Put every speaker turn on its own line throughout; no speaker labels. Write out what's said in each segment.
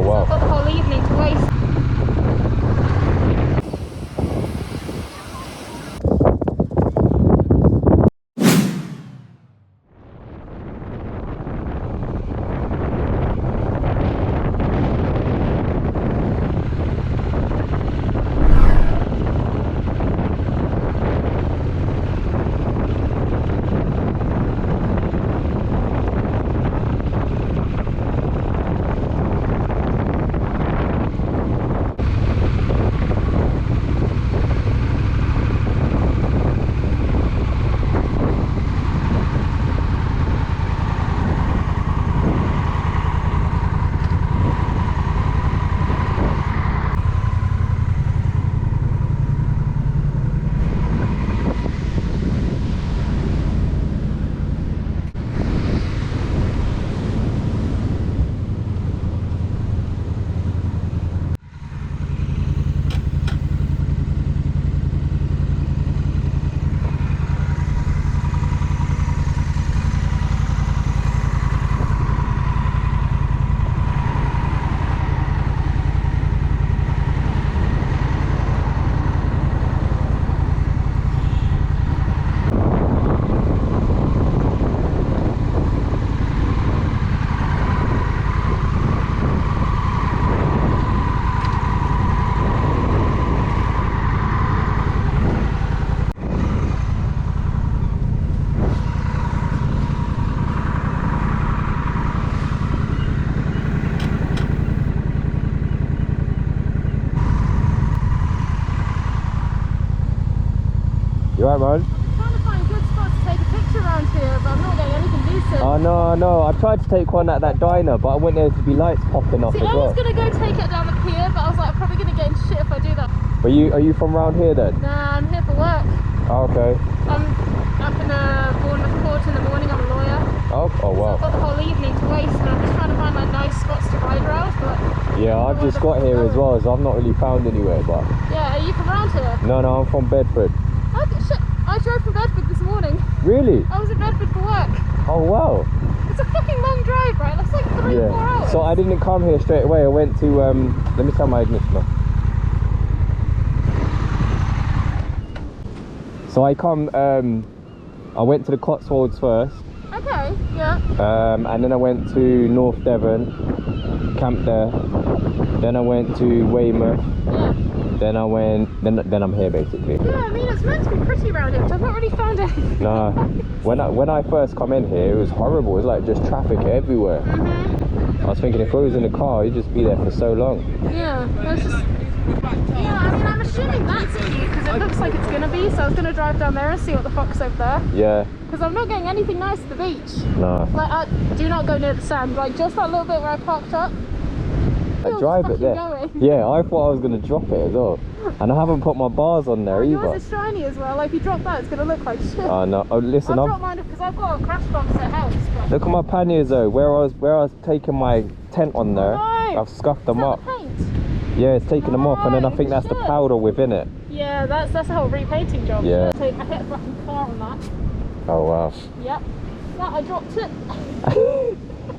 Oh wow.
So I've got the whole evening to waste.
You alright, man?
I'm trying to find good spots to take a picture around here, but I'm not getting anything decent.
Oh no, I know. I tried to take one at that diner, but I went there to be lights popping off
See,
as
I
well.
was gonna go take it down the pier, but I was like, I'm probably gonna get in shit if I do that.
Are you from around here then?
Nah, I'm here for work.
Oh, okay.
I'm up in Bournemouth court in the morning. I'm a lawyer.
Oh wow.
So I've got the whole evening to waste, and I'm just trying to find like nice spots to ride around. But
Yeah, I've just got here as well, so I've not really found anywhere. But
yeah, are you from around here?
no, I'm from Bedford.
Oh shit! I drove from Bedford this morning.
Really?
I was in Bedford for work.
Oh wow.
It's a fucking long drive, right? That's like 3-4 hours.
So I didn't come here straight away. I went to let me turn my ignition off. So I went to the Cotswolds first.
Okay, yeah.
And then I went to North Devon, camped there. Then I went to Weymouth.
Yeah.
Then I went. Then I'm here basically.
Yeah, I mean it's meant to be pretty around here, but I've not really found anything.
Nah. When I first come in here, it was horrible. It was like just traffic everywhere. I was thinking if I was in the car, you'd just be there for so long.
Yeah, it's just. Yeah, I mean I'm assuming that's cute because it looks like it's gonna be. So I was gonna drive down there and see what the fuck's over there.
Yeah.
Because I'm not getting anything nice at the beach.
Nah.
Like, do not go near the sand. Like, just that little bit where I parked up.
I drive it there.
Going.
Yeah, I thought I was going to drop it as well. And I haven't put my bars on there either.
Yours is shiny as well. Like, if you drop that, it's going to look like shit.
Oh, no. Oh, listen,
I'll drop mine because I've got a crash bumps at house. But...
Look at my panniers though. Where I was taking my tent on there, I've scuffed them up.
The paint?
Yeah, it's taking them off, and then I think that's the
shit.
powder within it.
Yeah, that's a whole repainting job.
Yeah.
I hit a fucking car on that.
Oh wow.
Yep. That I dropped it.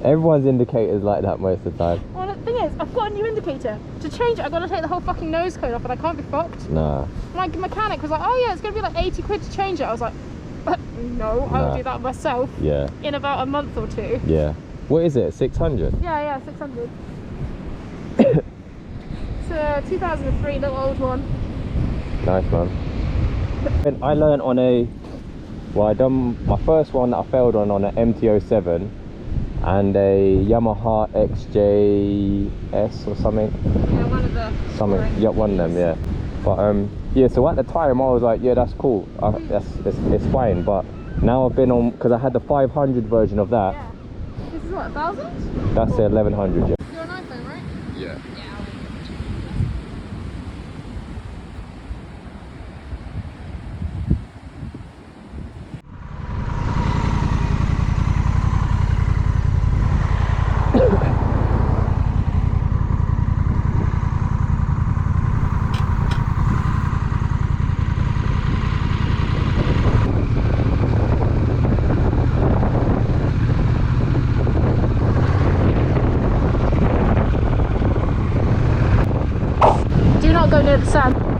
Everyone's indicator's like that most of the time.
Well, the thing is, I've got a new indicator. To change it, I've got to take the whole fucking nose cone off, and I can't be fucked.
Nah.
My mechanic was like, oh yeah, it's going to be like 80 quid to change it. I was like, no, I'll do that myself.
Yeah.
In about a month or two.
Yeah. What is it? 600?
Yeah, 600. It's a 2003 little old one.
Nice, man. I learned on I done my first one that I failed on an MT-07 and a Yamaha XJS or something.
Yeah, one of the...
Something, yeah, one of them, yeah. But yeah, so at the time I was like, yeah, that's cool, it's fine. But now I've been on, because I had the 500 version of that.
Yeah. This is what, 1,000?
That's the 1100, yeah.
You're an iPhone, right?
Yeah.
go near the sand.